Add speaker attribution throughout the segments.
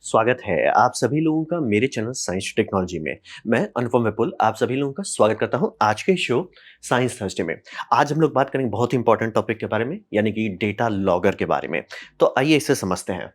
Speaker 1: स्वागत है आप सभी लोगों का मेरे चैनल साइंस टेक्नोलॉजी में। मैं अनुपम विपुल आप सभी लोगों का स्वागत करता हूं आज के शो साइंस थर्सडे में। आज हम लोग बात करेंगे बहुत ही इंपॉर्टेंट टॉपिक के बारे में, यानी कि डेटा लॉगर के बारे में। तो आइए इसे समझते हैं।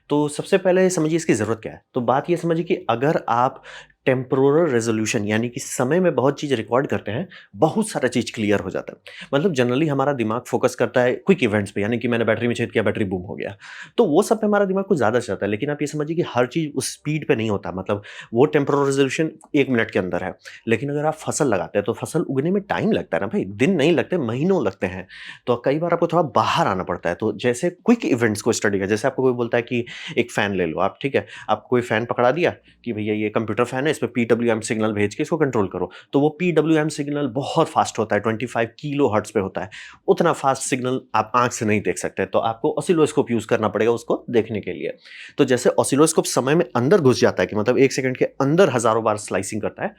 Speaker 1: तो सबसे पहले समझिए इसकी ज़रूरत क्या है। तो बात ये समझिए कि अगर आप टेम्पोरल रेज़ोल्यूशन यानी कि समय में बहुत चीज़ रिकॉर्ड करते हैं, बहुत सारा चीज़ क्लियर हो जाता है। मतलब जनरली हमारा दिमाग फ़ोकस करता है क्विक इवेंट्स पे, यानी कि मैंने बैटरी में छेद किया, बैटरी बूम हो गया। तो वो सब पे हमारा दिमाग कुछ ज़्यादा चलता है। लेकिन आप ये समझिए कि हर चीज़ उस स्पीड पे नहीं होता। मतलब वो टेम्पोरल रेज़ोल्यूशन 1 मिनट के अंदर है। लेकिन अगर आप फसल लगाते हैं, तो फसल उगने में टाइम लगता है ना भाई, दिन नहीं लगते, महीनों लगते हैं। तो कई बार आपको थोड़ा बाहर आना पड़ता है। तो जैसे क्विक इवेंट्स को स्टडी किया, जैसे आपको कोई बोलता है कि एक फ़ैन ले लो आप, ठीक है? आपको कोई फ़ैन पकड़ा दिया कि भैया ये कंप्यूटर फ़ैन है, इस पे पीडब्ल्यूएम सिग्नल भेज के इसको कंट्रोल करो। तो वो पीडब्ल्यूएम सिग्नल बहुत फ़ास्ट होता है, 25 किलोहर्ट्ज़ पे होता है। उतना फ़ास्ट सिग्नल आप आँख से नहीं देख सकते, तो आपको ऑसिलोस्कोप यूज़ करना पड़ेगा उसको देखने के लिए। तो जैसे ऑसिलोस्कोप समय में अंदर घुस जाता है कि मतलब 1 सेकंड के अंदर हज़ारों बार स्लाइसिंग करता है,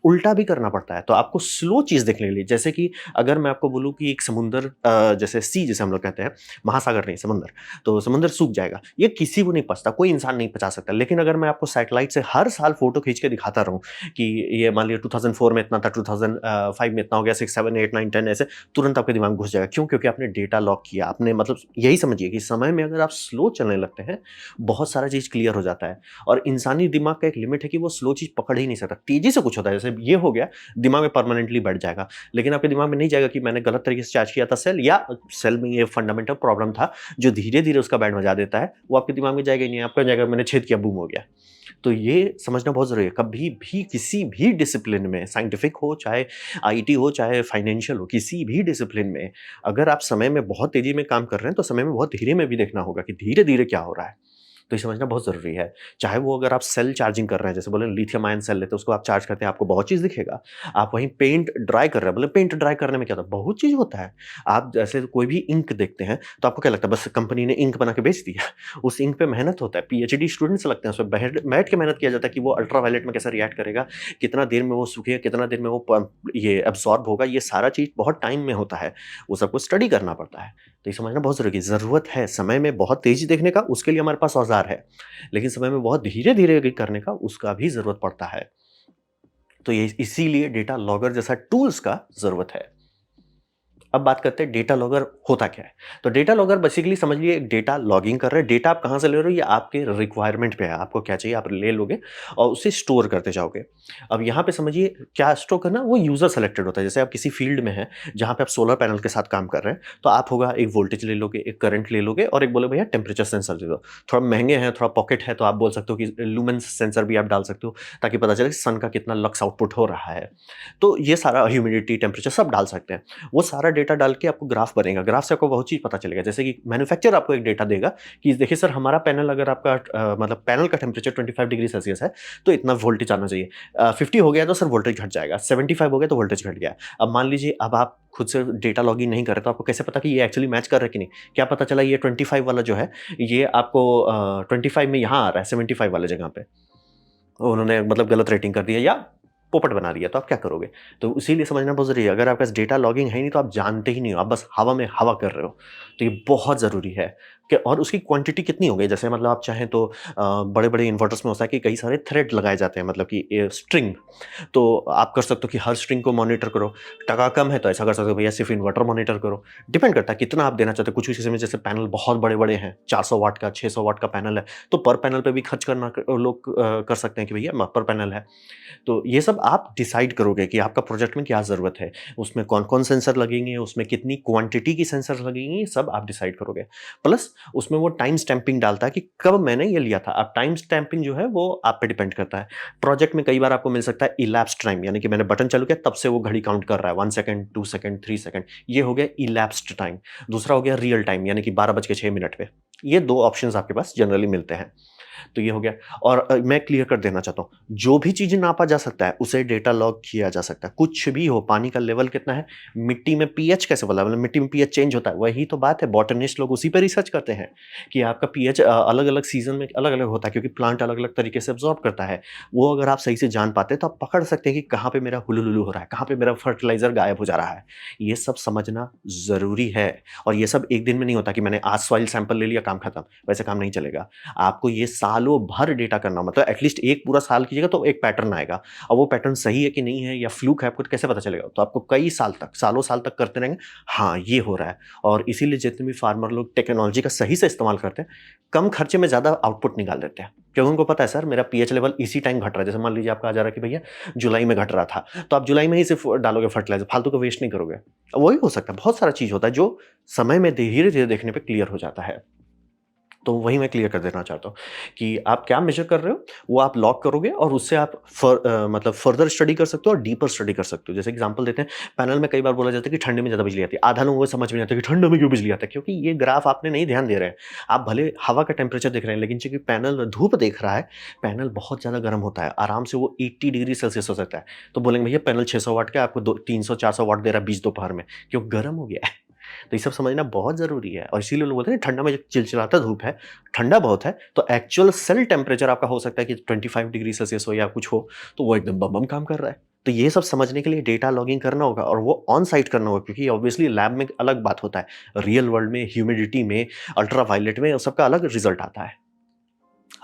Speaker 1: उल्टा भी करना पड़ता है। तो आपको स्लो चीज़ देखने के लिए, जैसे कि अगर मैं आपको बोलूँ कि एक समुंदर जैसे सी जिसे हम लोग कहते हैं, महासागर नहीं समुंदर, तो समुंदर सूख जाएगा। ये किसी को नहीं पचता, कोई इंसान नहीं पचा सकता। लेकिन अगर मैं आपको सैटेलाइट से हर साल फ़ोटो खींच के दिखाता रहूँ कि ये मान लीजिए 2004 में इतना था, 2005 में इतना हो गया, 6, 7, 8, 9, 10 ऐसे तुरंत आपके दिमाग में घुस जाएगा। क्यों? क्योंकि आपने डेटा लॉक किया। आपने मतलब यही समझिए कि समय में अगर आप स्लो चलने लगते हैं, बहुत सारा चीज़ क्लियर हो जाता है। और इंसानी दिमाग का एक लिमिट है कि वो स्लो चीज़ पकड़ ही नहीं सकता। तेज़ी से कुछ होता है, जैसे ये हो गया, दिमाग में परमानेंटली बैठ जाएगा। लेकिन आपके दिमाग में नहीं जाएगा कि मैंने गलत तरीके से चार्ज किया था सेल, या सेल में ये फंडामेंटल प्रॉब्लम था जो धीरे-धीरे उसका बैंड बजा देता है, वो आपके दिमाग में जाएगा ही नहीं। आपका जाएगा मैंने छेद किया, बूम हो गया। तो ये समझना बहुत ज़रूरी है। कभी भी किसी भी डिसिप्लिन में, साइंटिफिक हो, चाहे आईटी हो, चाहे फाइनेंशियल हो, किसी भी डिसिप्लिन में अगर आप समय में बहुत तेज़ी में काम कर रहे हैं, तो समय में बहुत धीरे में भी देखना होगा कि धीरे-धीरे क्या हो रहा है। तो ये समझना बहुत ज़रूरी है। चाहे वो अगर आप सेल चार्जिंग कर रहे हैं, जैसे बोले लिथियम आयन सेल लेते हैं, उसको आप चार्ज करते हैं, आपको बहुत चीज़ दिखेगा। आप वहीं पेंट ड्राई कर रहे हैं, बोले पेंट ड्राई करने में क्या होता है? बहुत चीज़ होता है। आप जैसे कोई भी इंक देखते हैं, तो आपको क्या लगता है बस कंपनी ने इंक बना के बेच दिया? उस इंक पे मेहनत होता है, पीएचडी स्टूडेंट्स लगते हैं, उसमें बैठ के मेहनत किया जाता है कि वो अल्ट्रावायलेट में कैसे रिएक्ट करेगा, कितना देर में वो सूखेगा, कितना देर में वो ये एब्ज़ॉर्ब होगा, ये सारा चीज़ बहुत टाइम में होता है। वो सबको स्टडी करना पड़ता है। तो ये समझना बहुत ज़रूरी है। ज़रूरत है समय में बहुत तेज़ी देखने का, उसके लिए हमारे पास औज़ार है। लेकिन समय में बहुत धीरे-धीरे करने का उसका भी ज़रूरत पड़ता है। तो ये इसीलिए डेटा लॉगर जैसा टूल्स का ज़रूरत है। अब बात करते हैं डेटा लॉगर होता क्या है? तो डेटा लॉगर बेसिकली समझ लीजिए एक डेटा लॉगिंग कर रहे हैं। डेटा आप कहाँ से ले रहे हो ये आपके रिक्वायरमेंट पे है। आपको क्या चाहिए आप ले लोगे और उसे स्टोर करते जाओगे। अब यहाँ पे समझिए क्या स्टोर करना वो यूज़र सेलेक्टेड होता है। जैसे आप किसी फील्ड में हैं जहाँ पे आप सोलर पैनल के साथ काम कर रहे हैं, तो आप होगा एक वोल्टेज ले लोगे, एक करंट ले लोगे और एक बोले भैया टेम्परेचर सेंसर दे दो। थोड़ा महँगे हैं, थोड़ा पॉकेट है तो आप बोल सकते हो कि लुमेन्स सेंसर भी आप डाल सकते हो ताकि पता चले सन का कितना लक्स आउटपुट हो रहा है। तो ये सारा ह्यूमिडिटी, टेम्परेचर सब डाल सकते हैं। वो सारा डेटा डाल के आपको ग्राफ बनेगा। ग्राफ से आपको बहुत चीज़ पता चलेगा। जैसे कि मैन्युफैक्चरर आपको एक डेटा देगा कि देखिए सर हमारा पैनल अगर आपका मतलब पैनल का टेम्परेचर 25 डिग्री सेल्सियस है, तो इतना वोल्टेज आना चाहिए। 50 हो गया तो सर वोल्टेज घट जाएगा, 75 हो गया तो वोल्टेज घट गया। अब मान लीजिए अब आप खुद से डेटा लॉगिन नहीं कर रहे, तो आपको कैसे पता कि ये एक्चुअली मैच कर रहा है कि नहीं? क्या पता चला ये 25 वाला जो है, ये आपको 25 में यहाँ आ रहा है 75 वाले जगह पे। उन्होंने मतलब गलत रेटिंग कर दिया या पोपट बना दिया, तो आप क्या करोगे? तो इसीलिए समझना बहुत ज़रूरी है। अगर आपके पास डेटा लॉगिंग है ही नहीं, तो आप जानते ही नहीं हो, आप बस हवा में हवा कर रहे हो। तो ये बहुत ज़रूरी है कि और उसकी क्वांटिटी कितनी हो गई, जैसे मतलब आप चाहें तो बड़े-बड़े इन्वर्टर्स में होता है कि कई सारे थ्रेड लगाए जाते हैं, मतलब कि स्ट्रिंग। तो आप कर सकते हो कि हर स्ट्रिंग को मॉनिटर करो। टका कम है तो ऐसा कर सकते हो भैया सिर्फ़ इन्वर्टर मॉनिटर करो। डिपेंड करता है कितना आप देना चाहते हो। कुछ किसी में जैसे पैनल बहुत बड़े-बड़े हैं, 400 वाट का, 600 वाट का पैनल है, तो पर पैनल पे भी खर्च करना लोग कर सकते हैं कि भैया पर पैनल है। तो ये सब आप डिसाइड करोगे कि आपका प्रोजेक्ट में क्या ज़रूरत है, उसमें कौन-कौन सेंसर लगेंगे, उसमें कितनी क्वांटिटी की सेंसर लगेंगी, ये सब आप डिसाइड करोगे। प्लस उसमें वो टाइम स्टैंपिंग डालता है कि कब मैंने ये लिया था। अब टाइम स्टैंपिंग जो है वो आप पे डिपेंड करता है। प्रोजेक्ट में कई बार आपको मिल सकता है इलैप्स्ड टाइम, यानी कि मैंने बटन चालू किया तब से वो घड़ी काउंट कर रहा है 1 सेकंड, 2 सेकंड, 3 सेकंड, ये हो गया इलैप्स्ड टाइम। दूसरा हो गया रियल टाइम, यानी कि 12 बज के 6 मिनट पे। ये 2 ऑप्शंस आपके पास जनरली मिलते हैं। तो ये हो गया। और मैं क्लियर कर देना चाहता हूँ, जो भी चीज़ें नापा जा सकता है, उसे डेटा लॉग किया जा सकता है। कुछ भी हो, पानी का लेवल कितना है, मिट्टी में पीएच कैसे बदला, मतलब मिट्टी में पीएच चेंज होता है, वही तो बात है। बॉटनिस्ट लोग उसी पे रिसर्च करते हैं कि आपका पीएच अलग-अलग सीज़न में अलग-अलग होता है, क्योंकि प्लांट अलग-अलग तरीके से अब्ज़ॉर्ब करता है। वो अगर आप सही से जान पाते हैं, तो आप पकड़ सकते हैं कि कहाँ पे मेरा हुलुलुलु हो रहा है, कहाँ पे मेरा फर्टिलाइज़र गायब हो जा रहा है। ये सब समझना ज़रूरी है और ये सब एक दिन में नहीं होता कि मैंने आज सॉइल सैंपल ले लिया, काम खत्म। वैसे काम नहीं चलेगा। आपको ये सालों भर डेटा करना, मतलब एटलीस्ट एक पूरा साल कीजिएगा तो एक पैटर्न आएगा। अब वो पैटर्न सही है कि नहीं है या फ्लूक है, आपको कैसे पता चलेगा? तो आपको कई साल तक, सालों साल तक करते रहेंगे, हाँ, ये हो रहा है। और इसीलिए जितने भी फार्मर लोग टेक्नोलॉजी का सही से इस्तेमाल करते हैं, कम खर्चे में ज़्यादा आउटपुट निकाल देते हैं। क्योंकि उनको पता है सर मेरा पीएच लेवल इसी टाइम घट रहा है। जैसे मान लीजिए आपका आ जा रहा है कि भैया जुलाई में घट रहा था, तो आप जुलाई में ही सिर्फ डालोगे फर्टिलाइजर, फालतू का वेस्ट नहीं करोगे। वही हो सकता है, बहुत सारा चीज़ होता है जो समय में धीरे-धीरे देखने पे क्लियर हो जाता है। तो वही मैं क्लियर कर देना चाहता हूँ कि आप क्या मेज़र कर रहे हो, वो आप लॉग करोगे और उससे आप मतलब फर्दर स्टडी कर सकते हो और डीपर स्टडी कर सकते हो। जैसे एग्ज़ाम्पल देते हैं, पैनल में कई बार बोला जाता है कि ठंड में ज़्यादा बिजली आती है। आधा लोगों को समझ में नहीं आता कि ठंड में क्यों बिजली आता है? क्योंकि ये ग्राफ आपने नहीं ध्यान दे रहे हैं। आप भले हवा का टेम्परेचर देख रहे हैं, लेकिन चूँकि पैनल धूप देख रहा है, पैनल बहुत ज़्यादा गर्म होता है। आराम से वो 80 डिग्री सेल्सियस हो सकता है। तो बोलेंगे भैया पैनल 600 वाट का आपको दो 300-400 वाट दे रहा है बीच दोपहर में, क्यों? गर्म हो गया है। तो ये सब समझना बहुत ज़रूरी है और इसीलिए लोग बोलते हैं ठंडा में जब चिलचिलाता धूप है, ठंडा बहुत है, तो एक्चुअल सेल टेम्परेचर आपका हो सकता है कि 25 डिग्री सेल्सियस हो या कुछ हो, तो वो एकदम बम-बम काम कर रहा है। तो ये सब समझने के लिए डेटा लॉगिंग करना होगा और वो ऑन साइट करना होगा, क्योंकि ऑब्वियसली लैब में अलग बात होता है। रियल वर्ल्ड में, ह्यूमिडिटी में, अल्ट्रावायलेट में, सबका अलग रिज़ल्ट आता है।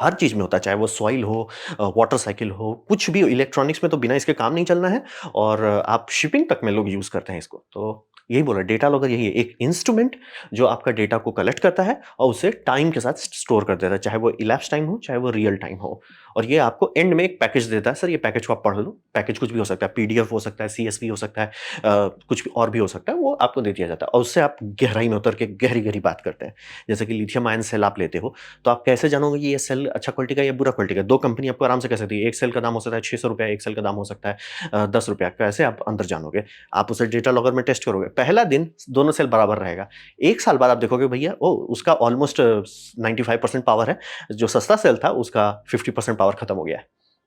Speaker 1: हर चीज़ में होता है, चाहे वो सॉइल हो, वाटर साइकिल हो, कुछ भी हो। इलेक्ट्रॉनिक्स में तो बिना इसके काम नहीं चलना है और आप शिपिंग तक में लोग यूज़ करते हैं इसको। तो यही बोला, डेटा लॉगर यही है, एक इंस्ट्रूमेंट जो आपका डेटा को कलेक्ट करता है और उसे टाइम के साथ स्टोर कर देता है, चाहे वो इलैप्स टाइम हो, चाहे वो रियल टाइम हो। और ये आपको एंड में एक पैकेज देता है, सर ये पैकेज को आप पढ़ लो। पैकेज कुछ भी हो सकता है, पीडीएफ हो सकता है, सीएसवी हो सकता है, कुछ भी और भी हो सकता है, वो आपको दे दिया जाता है और उससे आप गहराई में उतर के गहरी-गहरी बात करते हैं। जैसे कि लिथियम आयन सेल आप लेते हो, तो आप कैसे जानोगे कि ये सेल अच्छा क्वालिटी का है या बुरा क्वालिटी का? 2 कंपनी आपको आराम से कह सकती है, एक सेल का दाम हो सकता है ₹600, एक सेल का दाम हो सकता है ₹10। कैसे आप अंदर जानोगे? आप उसे डेटा लॉगर में टेस्ट करोगे। पहला दिन दोनों सेल बराबर रहेगा। 1 साल बाद आप देखोगे भैया ओह! उसका ऑलमोस्ट 95% पावर है, जो सस्ता सेल था उसका 50% पावर खत्म हो गया है।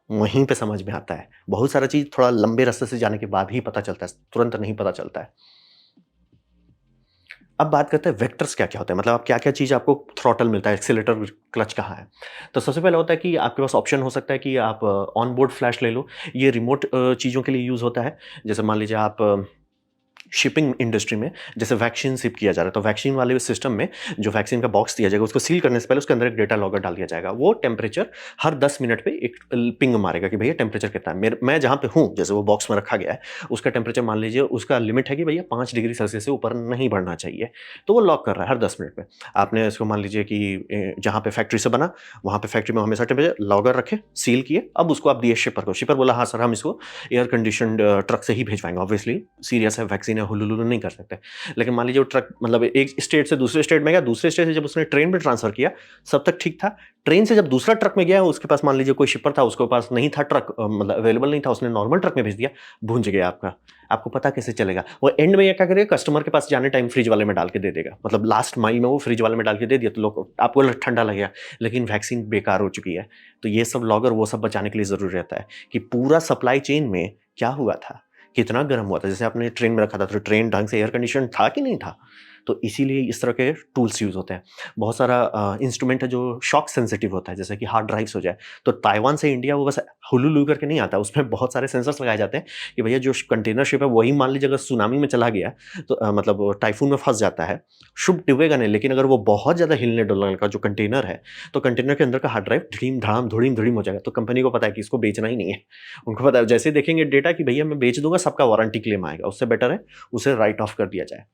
Speaker 1: वहीं पे समझ में आता है। बहुत सारा चीज़ थोड़ा लंबे रास्ते से जाने के बाद ही पता चलता है, तुरंत नहीं पता चलता है। अब बात करते हैं वेक्टर्स क्या-क्या होते हैं, मतलब आप क्या-क्या चीज़ आपको थ्रॉटल मिलता है, एक्सेलेरेटर, क्लच कहाँ है। तो सबसे पहले होता है कि आपके पास ऑप्शन हो सकता है कि आप ऑन बोर्ड फ्लैश ले लो। ये रिमोट चीज़ों के लिए यूज़ होता है। जैसे मान लीजिए आप शिपिंग इंडस्ट्री में जैसे वैक्सीन शिप किया जा रहा है, तो वैक्सीन वाले सिस्टम में जो वैक्सीन का बॉक्स दिया जाएगा, उसको सील करने से पहले उसके अंदर एक डेटा लॉगर डाल दिया जाएगा। वो टेम्परेचर हर 10 मिनट पे एक पिंग मारेगा कि भैया टेम्परेचर कितना है। मैं जहाँ पे हूँ, जैसे वो बॉक्स में रखा गया है, उसका टेम्परेचर मान लीजिए उसका लिमिट है कि भैया 5 डिग्री सेल्सियस से ऊपर नहीं बढ़ना चाहिए। तो वो लॉक कर रहा है हर 10 मिनट पे। आपने इसको मान लीजिए कि जहाँ पे फैक्ट्री से बना, वहाँ पे फैक्ट्री में हमेशा टेम्परेचर लॉगर रखे, सील किए, अब उसको आप दिए शिपर को। शिपर बोला हाँ सर, हम इसको एयर कंडीशनड ट्रक से ही भेजवाएँगे। ऑब्वियसली सीरियस है, वैक्सीन है, हुलुलुलु नहीं कर सकते। लेकिन मान लीजिए वो ट्रक मतलब एक स्टेट से दूसरे स्टेट में गया, दूसरे स्टेट से जब उसने ट्रेन में ट्रांसफर किया, सब तक ठीक था। ट्रेन से जब दूसरा ट्रक में गया, उसके पास मान लीजिए कोई शिपर था, उसके पास नहीं था ट्रक, मतलब अवेलेबल नहीं था, उसने नॉर्मल ट्रक में भेज दिया, भूंज गया आपका। आपको पता कैसे चलेगा? वो एंड में ये क्या करेगा, कस्टमर के पास जाने टाइम फ्रिज वाले में डाल के दे देगा। मतलब लास्ट माइल में वो फ्रिज वाले में डाल के दे दिया, तो लोग आपको ठंडा लगेगा, लेकिन वैक्सीन बेकार हो चुकी है। तो ये सब लॉगर वो सब बचाने के लिए ज़रूरी रहता है कि पूरा सप्लाई चेन में क्या हुआ था, कितना गर्म हुआ था। जैसे आपने ट्रेन में रखा था, तो ट्रेन ढंग से एयर कंडीशन था कि नहीं था? तो इसीलिए इस तरह के टूल्स यूज़ होते हैं। बहुत सारा इंस्ट्रूमेंट है जो शॉक सेंसिटिव होता है, जैसे कि हार्ड ड्राइव्स हो जाए, तो ताइवान से इंडिया वो बस हुलुलु करके नहीं आता, उसमें बहुत सारे सेंसर्स लगाए जाते हैं कि भैया जो कंटेनर शिप है, वही मान लीजिए अगर सुनामी में चला गया, तो मतलब टाइफून में फँस जाता है, शुभ डूबेगा नहीं, लेकिन अगर वो बहुत ज़्यादा हिलने-डुलने का जो कंटेनर है, तो कंटेनर के अंदर का हार्ड ड्राइव धड़ीम-धड़ाम, धुड़ीम-धुड़ीम हो जाएगा। तो कंपनी को पता है कि इसको बेचना ही नहीं है। उनको पता है जैसे ही देखेंगे डेटा कि भैया मैं बेच दूँगा, सबका वारंटी क्लेम आएगा, उससे बेटर है उसे राइट ऑफ कर दिया जाए।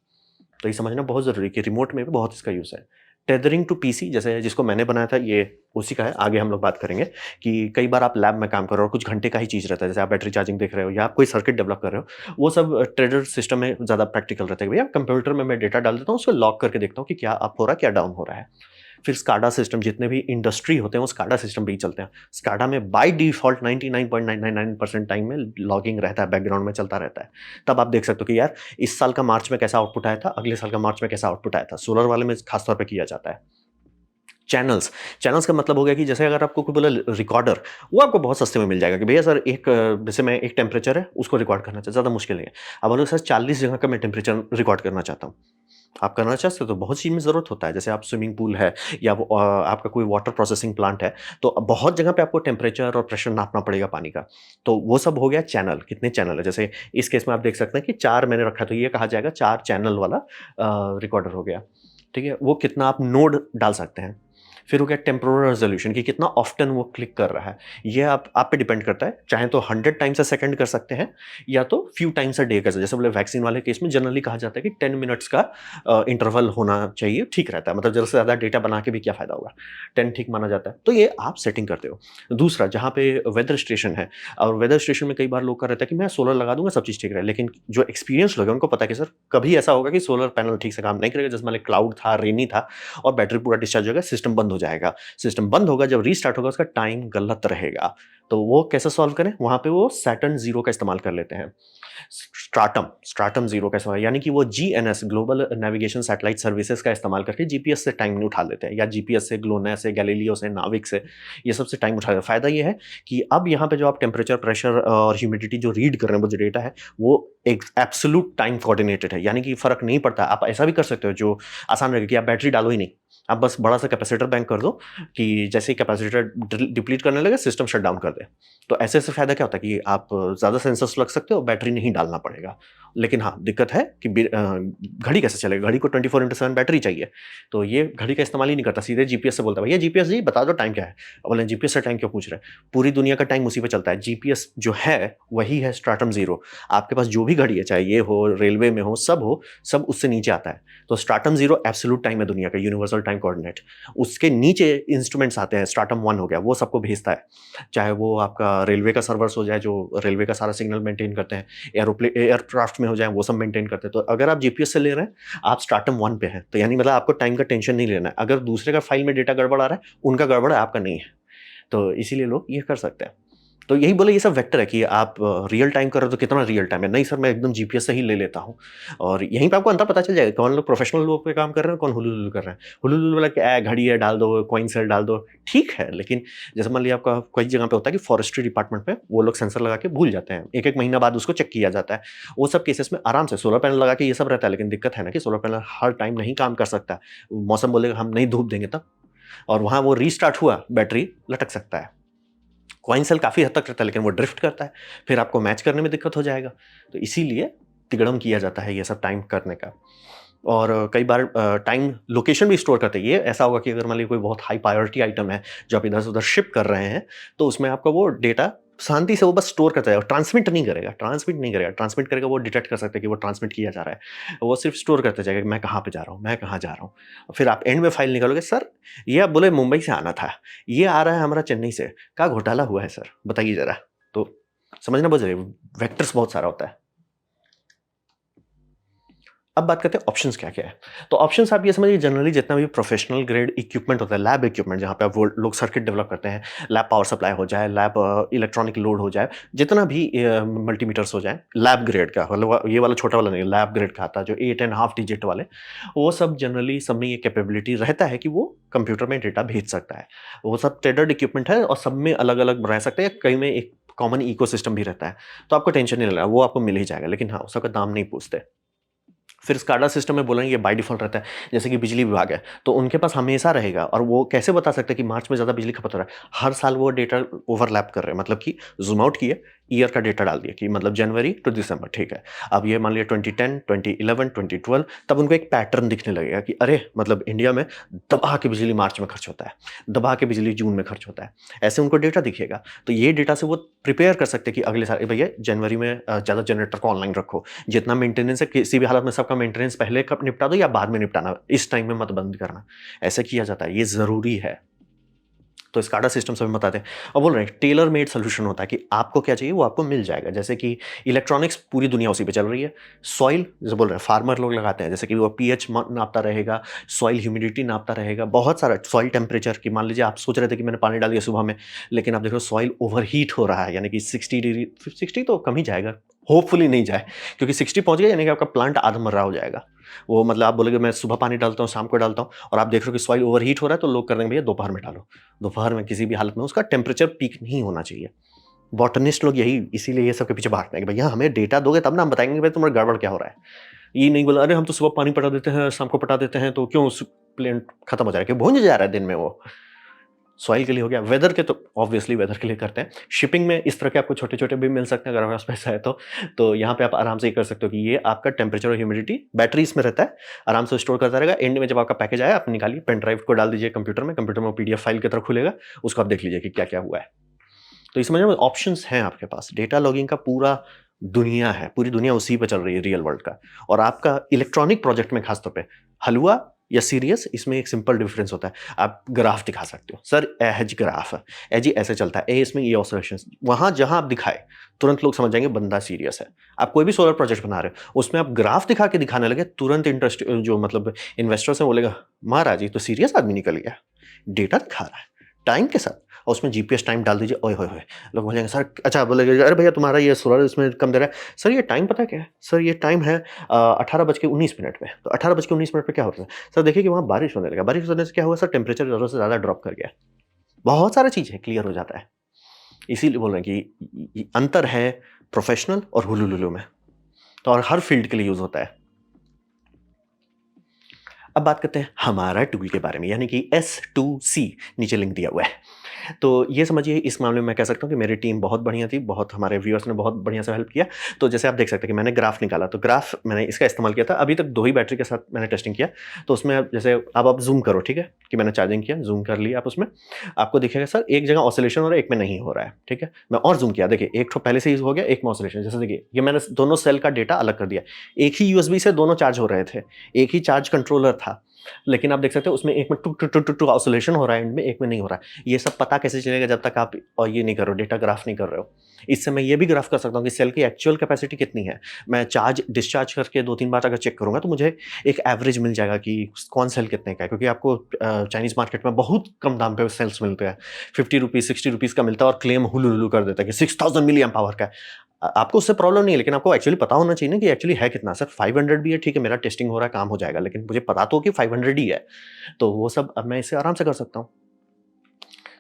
Speaker 1: तो ये समझना बहुत ज़रूरी है कि रिमोट में भी बहुत इसका यूज़ है। टेदरिंग टू पीसी जैसे जिसको मैंने बनाया था, ये उसी का है। आगे हम लोग बात करेंगे कि कई बार आप लैब में काम कर रहे हो और कुछ घंटे का ही चीज़ रहता है, जैसे आप बैटरी चार्जिंग देख रहे हो या आप कोई सर्किट डेवलप कर रहे हो, वो सब ट्रेडर सिस्टम में ज़्यादा प्रैक्टिकल रहता है कि भैया कंप्यूटर में मैं डेटा डाल देता हूँ, उसको लॉक करके देखता हूँ कि क्या अप हो रहा है, क्या डाउन हो रहा है। फिर स्काडा सिस्टम, जितने भी इंडस्ट्री होते हैं वो स्काडा सिस्टम पे ही चलते हैं। स्काडा में बाय डिफ़ॉल्ट 99.999% टाइम में लॉगिंग रहता है, बैकग्राउंड में चलता रहता है। तब आप देख सकते हो कि यार इस साल का मार्च में कैसा आउटपुट आया था, अगले साल का मार्च में कैसा आउटपुट आया था। सोलर वाले में खास तौर पे किया जाता है। चैनल्स, चैनल्स का मतलब हो गया कि जैसे अगर आपको कोई बोला रिकॉर्डर, वो आपको बहुत सस्ते में मिल जाएगा कि भैया सर एक जैसे मैं एक टेम्परेचर है उसको रिकॉर्ड करना चाहता, ज़्यादा मुश्किल नहीं है। अब बोलो सर 40 जगह का मैं टेम्परेचर रिकॉर्ड करना चाहता हूँ। आप करना चाहते हो तो बहुत चीज़ में ज़रूरत होता है। जैसे आप स्विमिंग पूल है या वो आपका कोई वाटर प्रोसेसिंग प्लांट है, तो बहुत जगह पे आपको टेम्परेचर और प्रेशर नापना पड़ेगा पानी का। तो वो सब हो गया चैनल, कितने चैनल है। जैसे इस केस में आप देख सकते हैं कि 4 मैंने रखा है, तो ये कहा जाएगा 4 चैनल वाला रिकॉर्डर हो गया। ठीक है? वो कितना आप नोड डाल सकते हैं। फिर हो गया टेम्पोरल रेजोल्यूशन कि कितना ऑफ्टन वो क्लिक कर रहा है। ये आप पे डिपेंड करता है, चाहे तो 100 टाइम्स अ सेकंड कर सकते हैं या तो फ्यू टाइम्स अ डे कर सकते हैं। जैसे बोले वैक्सीन वाले केस में जनरली कहा जाता है कि 10 मिनट्स का इंटरवल होना चाहिए, ठीक रहता है। मतलब ज़्यादा से ज़्यादा डेटा बना के भी क्या फ़ायदा होगा, 10 ठीक माना जाता है। तो ये आप सेटिंग करते हो। दूसरा, जहाँ पे वेदर स्टेशन है और वेदर स्टेशन में कई बार लोग का रहता है कि मैं सोलर लगा दूंगा सब चीज़ ठीक रहे, लेकिन जो एक्सपीरियंस लोग हैं उनको पता है कि सर कभी ऐसा होगा कि सोलर पैनल ठीक से काम नहीं करेगा, जैसे मान लीजिए क्लाउड था, रेनी था और बैटरी पूरा डिस्चार्ज हो गया, सिस्टम बंद हो जाएगा। सिस्टम बंद होगा, जब रीस्टार्ट होगा उसका टाइम गलत रहेगा। तो वो कैसे सॉल्व करें? वहाँ पे वो सैटर्न ज़ीरो का इस्तेमाल कर लेते हैं। स्ट्राटम ज़ीरो का इस्तेमाल, यानी कि वो GNS global navigation satellite services का इस्तेमाल करके जीपीएस से टाइम नहीं उठा लेते हैं, या जीपीएस से, ग्लोनास से, गैलीलियो से, नाविक से, ये सब से टाइम उठा लेते हैं। फ़ायदा ये है कि अब यहाँ पे जो आप टेम्परेचर, प्रेशर और ह्यूमिडिटी जो रीड कर रहे हैं, वो जो डेटा है वो एक एब्सोल्यूट टाइम कोऑर्डिनेटेड है, यानी कि फ़र्क नहीं पड़ता। आप ऐसा भी कर सकते हो जो आसान रहेगा कि आप बैटरी डालो ही नहीं, आप बस बड़ा सा कैपेसिटर बैंक कर दो कि जैसे ही कैपेसिटर डिप्लीट करने लगे सिस्टम शट डाउन कर दे। तो ऐसे फ़ायदा क्या होता है कि आप ज़्यादा सेंसर्स लग सकते हो, बैटरी नहीं डालना पड़ेगा। लेकिन हाँ, दिक्कत है कि घड़ी कैसे चलेगा? घड़ी को 24/7 बैटरी चाहिए। तो ये घड़ी का इस्तेमाल ही नहीं करता, सीधे जीपीएस से बोलता है, भैया जीपीएस जी बता दो टाइम क्या है? बोले जीपीएस से टाइम क्यों पूछ रहे हैं? पूरी दुनिया का टाइम उसी पे चलता है। जीपीएस जो है वही है स्ट्राटम ज़ीरो। आपके पास जो भी घड़ी है, चाहे ये हो, रेलवे में हो, सब उससे नीचे आता है। तो स्ट्राटम ज़ीरो एब्सोल्यूट टाइम है दुनिया का, यूनिवर्सल टाइम कोऑर्डिनेट। उसके नीचे इंस्ट्रूमेंट्स आते हैं, स्ट्राटम 1 हो गया, वो सबको भेजता है। चाहे वो आपका रेलवे का सर्वर्स हो जाए, जो रेलवे का सारा सिग्नल मेंटेन करते हैं, एयरक्राफ्ट में हो जाए, वो सब मेंटेन करते हैं। तो अगर आप जीपीएस से ले रहे हैं, आप स्ट्राटम 1 पे हैं, तो यानी मतलब आपको टाइम का टेंशन नहीं लेना है। अगर दूसरे का फाइल में डेटा गड़बड़ आ रहा है, उनका गड़बड़ है, आपका नहीं है। तो इसीलिए लोग ये कर सकते हैं। तो यही बोले, ये सब वेक्टर है कि आप रियल टाइम कर रहे हो तो कितना रियल टाइम है। नहीं सर, मैं एकदम जीपीएस से ही ले लेता हूँ, और यहीं पे आपको अंतर पता चल जाएगा कौन लोग प्रोफेशनल लोग पे काम कर रहे हैं, कौन हुलुलुलु कर रहे हैं। हुलुलुलु वाला क्या है, घड़ी है डाल दो, कॉइन सेल डाल दो, ठीक है। लेकिन जैसे मान लिया आपका कई जगह पे होता है कि फॉरेस्ट्री डिपार्टमेंट में वो लोग सेंसर लगा के भूल जाते हैं, एक एक महीना बाद उसको चेक किया जाता है। वो सब केसेस में आराम से सोलर पैनल लगा के ये सब रहता है। लेकिन दिक्कत है ना कि सोलर पैनल हर टाइम नहीं काम कर सकता। मौसम बोलेगा हम नहीं धूप देंगे तब, और वहाँ वो रीस्टार्ट हुआ, बैटरी लटक सकता है। कॉइन सेल काफ़ी हद तक रहता है, लेकिन वो ड्रिफ्ट करता है, फिर आपको मैच करने में दिक्कत हो जाएगा। तो इसीलिए तिगड़म किया जाता है ये सब टाइम करने का। और कई बार टाइम लोकेशन भी स्टोर करते हैं। ये ऐसा होगा कि अगर मान लीजिए कोई बहुत हाई प्रायोरिटी आइटम है जो आप इधर से उधर शिप कर रहे हैं, तो उसमें आपका वो डेटा शांति से वो बस स्टोर करता है, ट्रांसमिट करेगा। वो डिटेक्ट कर सकते हैं कि वो ट्रांसमिट किया जा रहा है। वो सिर्फ स्टोर करते जाएगा कि मैं कहाँ पे जा रहा हूँ, मैं कहाँ जा रहा हूँ। फिर आप एंड में फाइल निकालोगे, सर ये आप बोले मुंबई से आना था, ये आ रहा है हमारा चेन्नई से, क्या घोटाला हुआ है सर, बताइए जरा। तो समझना बहुत जरूरी, वेक्टर्स बहुत सारा होता है। अब बात करते हैं ऑप्शंस क्या-क्या है। तो ऑप्शंस आप ये समझिए, जनरली जितना भी प्रोफेशनल ग्रेड इक्विपमेंट होता है, लैब इक्विपमेंट जहाँ पे आप वो लोग सर्किट डेवलप करते हैं, लैब पावर सप्लाई हो जाए, लैब इलेक्ट्रॉनिक लोड हो जाए, जितना भी मल्टीमीटर्स हो जाए, लैब ग्रेड का, मतलब ये वाला छोटा वाला नहीं, लैब ग्रेड का आता है जो 8 एंड हाफ डिजिट वाले, वो सब जनरली सब में ये कैपेबिलिटी रहता है कि वो कंप्यूटर में डेटा भेज सकता है। वो सब टेडर्ड इक्विपमेंट है और सब में अलग-अलग रह सकते हैं, कई में एक कॉमन इकोसिस्टम भी रहता है। तो आपको टेंशन नहीं लेना, वो आपको मिल ही जाएगा। लेकिन हाँ, उसका दाम नहीं पूछते। फिर स्काडा सिस्टम में बोलेंगे ये बाय डिफ़ॉल्ट रहता है। जैसे कि बिजली विभाग है, तो उनके पास हमेशा रहेगा, और वो कैसे बता सकते हैं कि मार्च में ज़्यादा बिजली खपत हो रहा है? हर साल वो डेटा ओवरलैप कर रहे हैं, मतलब कि ज़ूम आउट किए, ईयर का डेटा डाल दिया कि मतलब जनवरी टू दिसंबर, ठीक है। अब ये मान लिया 2010, 2011, 2012, तब उनको एक पैटर्न दिखने लगेगा कि अरे! मतलब इंडिया में दबा के बिजली मार्च में खर्च होता है, दबा के बिजली जून में खर्च होता है। ऐसे उनको डेटा दिखेगा। तो ये डेटा से वो प्रिपेयर कर सकते हैं कि अगले साल, ए भैया जनवरी में ज़्यादा जनरेटर को ऑनलाइन रखो। जितना मेंटेनेंस है किसी भी हालत में सबका मेंटेनेंस पहले कब निपटा दो या बाद में निपटाना, इस टाइम में मत बंद करना। ऐसे किया जाता है, ये ज़रूरी है। तो स्काडा सिस्टम से भी बताते हैं, और बोल रहे हैं टेलर मेड सोल्यूशन होता है कि आपको क्या चाहिए वो आपको मिल जाएगा। जैसे कि इलेक्ट्रॉनिक्स पूरी दुनिया उसी पे चल रही है। सॉइल जैसे बोल रहे हैं, फार्मर लोग लगाते हैं, जैसे कि वो पीएच नापता रहेगा, सॉइल ह्यूमिडिटी नापता रहेगा, बहुत सारा सॉइल टेम्परेचर की, मान लीजिए आप सोच रहे थे कि मैंने पानी डाल दिया सुबह में, लेकिन आप देख रहे हो सॉइल ओवरहीट हो रहा है, यानी कि 60 डिग्री, 60 तो कम ही जाएगा, होपफुली नहीं जाए, क्योंकि 60 पहुंच गया यानी कि आपका प्लांट आधा मर्रा हो जाएगा। वो मतलब आप बोलोगे मैं सुबह पानी डालता हूँ, शाम को डालता हूँ, और आप देख रहे हो कि सॉइल ओवरहीट हो रहा है, तो लोग कर देंगे भैया दोपहर में डालो। दोपहर में किसी भी हालत में उसका टेम्परेचर पीक नहीं होना चाहिए। बॉटनिस्ट लोग यही इसीलिए ये सब के पीछे भागते हैं कि भैया हमें डेटा दोगे तब ना हम बताएंगे भाई तुम्हारा गड़बड़ क्या हो रहा है। ये नहीं बोला अरे हम तो सुबह पानी पटा देते हैं, शाम को पटा देते हैं, तो क्यों प्लेंट खत्म हो जा रहा है, कि भूंज जा रहा है दिन में वो। सॉइल के लिए हो गया, वेदर के तो ऑब्वियसली वेदर के लिए करते हैं। शिपिंग में इस तरह के आपको छोटे-छोटे भी मिल सकते हैं अगर आपके पास पैसा है तो। तो यहाँ पे आप आराम से ये कर सकते हो कि ये आपका टेम्परेचर और ह्यूमिडिटी बैटरी इसमें रहता है, आराम से स्टोर करता रहेगा। एंड में जब आपका पैकेज आया, आप निकालिए, पेन ड्राइव को डाल दीजिए कंप्यूटर में वो पीडीएफ फाइल की तरह खुलेगा, उसको आप देख लीजिए कि क्या-क्या हुआ है। तो इस समझ में ऑप्शंस हैं आपके पास। डेटा लॉगिंग का पूरा दुनिया है, पूरी दुनिया उसी पे चल रही है रियल वर्ल्ड का। और आपका इलेक्ट्रॉनिक प्रोजेक्ट में खास तौर पे हलवा या सीरियस, इसमें एक सिंपल डिफरेंस होता है। आप ग्राफ दिखा सकते हो, सर एज ग्राफ है, एज ही ऐसे चलता है, ए इसमें ये ऑसिलेशंस, वहां जहां आप दिखाए तुरंत लोग समझ जाएंगे बंदा सीरियस है। आप कोई भी सोलर प्रोजेक्ट बना रहे हो, उसमें आप ग्राफ दिखा के दिखाने लगे, तुरंत इंटरेस्ट जो मतलब इन्वेस्टर्स है बोलेगा महाराज ये तो सीरियस आदमी निकल गया, डेटा दिखा रहा है टाइम के साथ, और उसमें जीपीएस टाइम डाल दीजिए, ओए होए होए, लोग बोलेंगे सर, अच्छा बोलेंगे अरे भैया तुम्हारा ये सोलर इसमें कम दे रहा है, सर ये टाइम पता क्या है, सर ये टाइम है 18:19 पे। तो 18:19 पे क्या होता है, सर देखिए कि वहाँ बारिश होने लगा, बारिश होने से क्या हुआ सर, टेम्परेचर ज़रूरत से ज़्यादा ड्रॉप कर गया। बहुत सारी चीज़ है, क्लियर हो जाता है। इसीलिए बोल रहे हैं कि अंतर है प्रोफेशनल और हुलुलुलु में, तो और हर फील्ड के लिए यूज़ होता है। अब बात करते हैं हमारा टूल के बारे में, यानी कि S2C, नीचे लिंक दिया हुआ है। तो ये समझिए, इस मामले में मैं कह सकता हूँ कि मेरी टीम बहुत बढ़िया थी, बहुत हमारे व्यूअर्स ने बहुत बढ़िया से हेल्प किया। तो जैसे आप देख सकते हैं कि मैंने ग्राफ निकाला, तो ग्राफ मैंने इसका इस्तेमाल किया था। अभी तक 2 ही बैटरी के साथ मैंने टेस्टिंग किया। तो उसमें जैसे अब आप ज़ूम करो, ठीक है, कि मैंने चार्जिंग किया, ज़ूम कर लिया आप उसमें, आपको दिखेगा सर एक जगह ऑसिलेशन हो रहा है, एक में नहीं हो रहा है, ठीक है। मैं और ज़ूम किया, देखिए एक तो पहले से ही हो गया, एक में ऑसिलेशन, जैसे देखिए ये मैंने दोनों सेल का डेटा अलग कर दिया। एक ही यूएसबी से दोनों चार्ज हो रहे थे, एक ही चार्ज कंट्रोलर था, लेकिन आप देख सकते हो उसमें एक में टुक टुक टुक टुक टुक ऑसिलेशन हो रहा है, एंड में एक में नहीं हो रहा है। ये सब पता कैसे चलेगा जब तक आप और ये नहीं कर रहे हो, डेटा ग्राफ नहीं कर रहे हो। इससे मैं ये भी ग्राफ कर सकता हूँ कि सेल की एक्चुअल कैपेसिटी कितनी है। मैं चार्ज डिस्चार्ज करके 2-3 बार अगर चेक करूँगा तो मुझे एक एवरेज मिल जाएगा कि कौन सेल कितने का है, क्योंकि आपको चाइनीज़ मार्केट में बहुत कम दाम पे सेल्स मिलते हैं। ₹50 ₹60 का मिलता है और क्लेम हुलू-हुलू कर देता है कि 6000 मिली एम्प आवर का है। आपको उससे प्रॉब्लम नहीं है, लेकिन आपको एक्चुअली पता होना चाहिए ना कि एक्चुअली है कितना। सर 500 भी है, ठीक है, मेरा टेस्टिंग हो रहा है, काम हो जाएगा, लेकिन मुझे पता तो हो कि 500 ही है। तो वो सब अब मैं इसे आराम से कर सकता हूँ।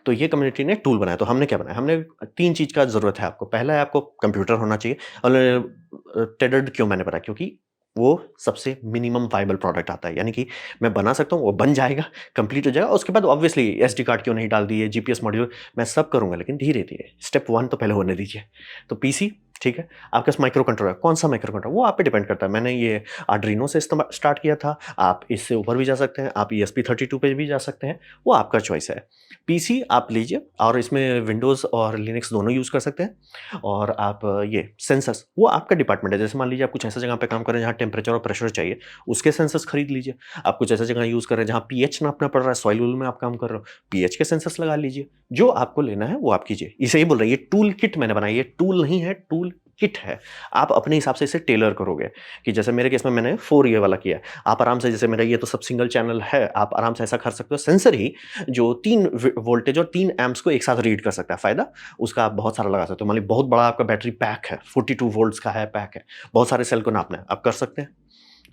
Speaker 1: तो ये कम्युनिटी ने टूल बनाया, तो हमने क्या बनाया, हमने 3 चीज़ का ज़रूरत है आपको। पहला है आपको कंप्यूटर होना चाहिए, और टेडर्ड क्यों मैंने बनाया, क्योंकि वो सबसे मिनिमम वायबल प्रोडक्ट आता है, यानी कि मैं बना सकता हूँ, वो बन जाएगा, कंप्लीट हो जाएगा। उसके बाद ऑब्वियसली एसडी कार्ड क्यों नहीं डाल दिए, जीपीएस मॉड्यूल, मैं सब करूँगा, लेकिन धीरे-धीरे, स्टेप 1 तो पहले होने दीजिए। तो पीसी, ठीक है, आपके पास माइक्रो कंट्रोलर, कौन-सा माइक्रो कंट्रोलर, वो आप पे डिपेंड करता है। मैंने ये आर्डुइनो से स्टार्ट किया था, आप इससे ऊपर भी जा सकते हैं, आप ESP32 पे भी जा सकते हैं, वो आपका चॉइस है। पीसी आप लीजिए, और इसमें विंडोज़ और लिनक्स दोनों यूज़ कर सकते हैं। और आप ये सेंसर्स, वो आपका डिपार्टमेंट है। जैसे मान लीजिए आप कुछ ऐसी जगह पे काम कर रहे हैं जहाँ टेम्परेचर और प्रेशर चाहिए, उसके सेंसर्स खरीद लीजिए। आप कुछ ऐसी जगह यूज़ कर रहे हैं जहाँ पीएच नापना पड़ रहा है, सॉइल वूल में आप काम कर रहे हो, पीएच के सेंसर्स लगा लीजिए। जो आपको लेना है वो आप कीजिए। इसे ही बोल रहे हैं, ये टूल किट मैंने बनाई है, टूल नहीं है, टूल किट है। आप अपने हिसाब से इसे टेलर करोगे, कि जैसे मेरे केस में मैंने 4 ये वाला किया है। आप आराम से, जैसे मेरा ये तो सब सिंगल चैनल है, आप आराम से ऐसा कर सकते हो। सेंसर ही जो 3 वोल्टेज और 3 एम्प्स को एक साथ रीड कर सकता है। फ़ायदा उसका आप बहुत सारा लगा सकते हो। मान लीजिए बहुत बड़ा आपका बैटरी पैक है, 42 वोल्ट्स का है, पैक है, बहुत सारे सेल को नापना है, आप कर सकते हैं।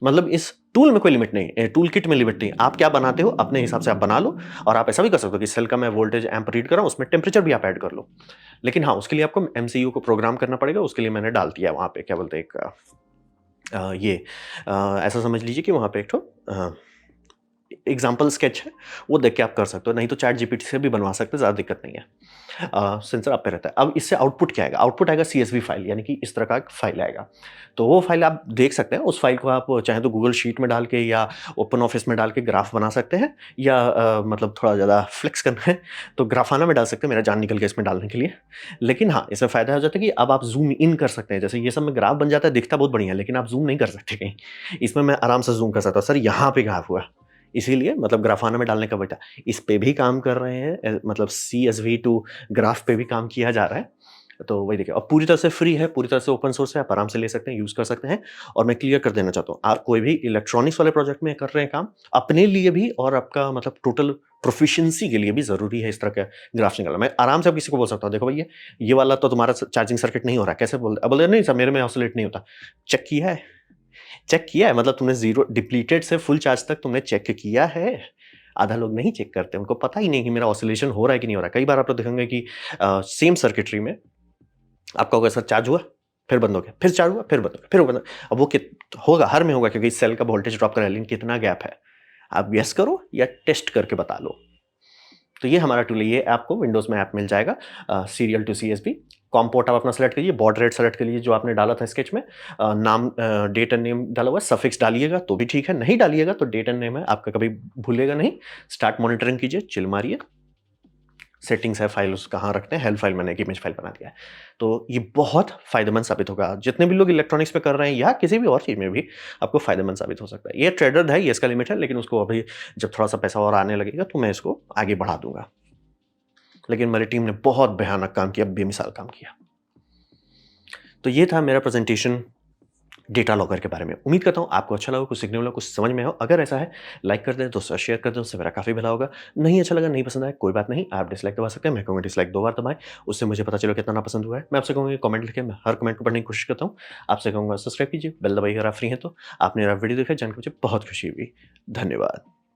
Speaker 1: मतलब इस टूल में कोई लिमिट नहीं है, टूल किट में लिमिट नहीं है। आप क्या बनाते हो अपने हिसाब से आप बना लो, और आप ऐसा भी कर सकते हो कि सेल का मैं वोल्टेज एम्प रीड कर रहा हूँ, उसमें टेम्परेचर भी आप ऐड कर लो। लेकिन हाँ, उसके लिए आपको एमसीयू को प्रोग्राम करना पड़ेगा। उसके लिए मैंने डाल दिया वहाँ पे, क्या बोलते हैं, एक ये ऐसा समझ लीजिए कि वहाँ पे एक ठो एग्जाम्पल स्केच है, वो देख के आप कर सकते हो। नहीं तो चैट जीपीटी से भी बनवा सकते हो, ज़्यादा दिक्कत नहीं है। सेंसर आप पे रहता है। अब इससे आउटपुट क्या आएगा, आउटपुट आएगा सीएसवी फाइल, यानी कि इस तरह का एक फाइल आएगा। तो वो फाइल आप देख सकते हैं। उस फाइल को आप चाहे तो गूगल शीट में डाल के या ओपन ऑफिस में डाल के ग्राफ बना सकते हैं, या मतलब थोड़ा ज़्यादा फ्लेक्स करना है तो ग्राफाना में डाल सकते हैं। मेरा जान निकल गया इसमें डालने के लिए। लेकिन हाँ, इससे फ़ायदा हो जाता है कि अब आप ज़ूम इन कर सकते हैं। जैसे ये सब में ग्राफ बन जाता है, दिखता बहुत बढ़िया है, लेकिन आप ज़ूम नहीं कर सकते कहीं। इसमें मैं आराम से ज़ूम कर सकता हूँ, सर यहाँ पे ग्राफ हुआ, इसीलिए मतलब ग्राफाना में डालने का बेटा। इस पे भी काम कर रहे हैं, मतलब CSV टू ग्राफ पे भी काम किया जा रहा है। तो वही देखिए, और पूरी तरह से फ्री है, पूरी तरह से ओपन सोर्स है, आप आराम से ले सकते हैं, यूज़ कर सकते हैं। और मैं क्लियर कर देना चाहता हूँ, आप कोई भी इलेक्ट्रॉनिक्स वाले प्रोजेक्ट में कर रहे हैं काम, अपने लिए भी और आपका मतलब टोटल प्रोफिशिएंसी के लिए भी ज़रूरी है इस तरह का ग्राफ निकालना। मैं आराम से अब किसी को बोल सकता हूँ, देखो भैया ये वाला तो तुम्हारा चार्जिंग सर्किट नहीं हो रहा है, कैसे बोले नहीं सर मेरे में ऑसिलेट नहीं होता। चेक किया है? चेक किया है, मतलब तुमने ज़ीरो डिप्लीटेड से फुल चार्ज तक तुमने चेक किया है? आधा लोग नहीं चेक करते, उनको पता ही नहीं कि मेरा ऑसिलेशन हो रहा है कि नहीं हो रहा है। कई बार आप लोग देखेंगे कि सेम सर्किटरी में आपका होगा सर चार्ज हुआ, फिर बंद हो गया, फिर चार्ज हुआ, फिर बंद हो गया, फिर बंद। अब वो कित होगा, हर में होगा, क्योंकि सेल का वोल्टेज ड्रॉप कर रहा है, लेकिन कितना गैप है? आप गेस करो या टेस्ट करके बता लो। तो ये हमारा टूल है, ये आपको विंडोज़ में ऐप मिल जाएगा serial to CSV. Com port आप अपना सेलेक्ट करिए, बॉड रेट सेलेक्ट करिए जो आपने डाला था स्केच में। नाम डेट एंड नेम डाला हुआ है, सफिक्स डालिएगा तो भी ठीक है, नहीं डालिएगा तो डेट एंड नेम है, आपका कभी भूलिएगा नहीं। स्टार्ट मॉनिटरिंग कीजिए, चिल मारिए। सेटिंग्स है, फाइल उस कहाँ रखते हैं, हेल्प फाइल मैंने एक इमेज फाइल बना दिया है। तो ये बहुत फ़ायदेमंद साबित होगा। जितने भी लोग इलेक्ट्रॉनिक्स पे कर रहे हैं या किसी भी और चीज़ में भी आपको फ़ायदेमंद साबित हो सकता है। ये ट्रेडर है, ये इसका लिमिट है, लेकिन उसको अभी जब थोड़ा-सा पैसा और आने लगेगा तो मैं इसको आगे बढ़ा दूँगा। लेकिन मेरी टीम ने बहुत भयानक काम किया, बेमिसाल काम किया। तो ये था मेरा प्रेज़ेंटेशन डेटा लॉकर के बारे में। उम्मीद करता हूँ आपको अच्छा लगा, कुछ सीखने मिला, कुछ समझ में आया हो। अगर ऐसा है, लाइक कर दें, दोस्तों से शेयर कर दें, उससे मेरा काफ़ी भला होगा। नहीं अच्छा लगा, नहीं पसंद आया, कोई बात नहीं, आप डिसलाइक दबा सकते हैं। मैं कहूँगा डिसलाइक 2 बार दबाएँ, उससे मुझे पता चलेगा कितना नापसंद हुआ है। मैं आपसे कहूँगा कमेंट लिखें, मैं हर कमेंट को पढ़ने की कोशिश करता हूँ। आपसे कहूँगा सब्सक्राइब कीजिए, बेल दबाइए अगर आप फ्री हैं तो। आपने मेरा वीडियो देखा, जान के मुझे बहुत खुशी हुई। धन्यवाद।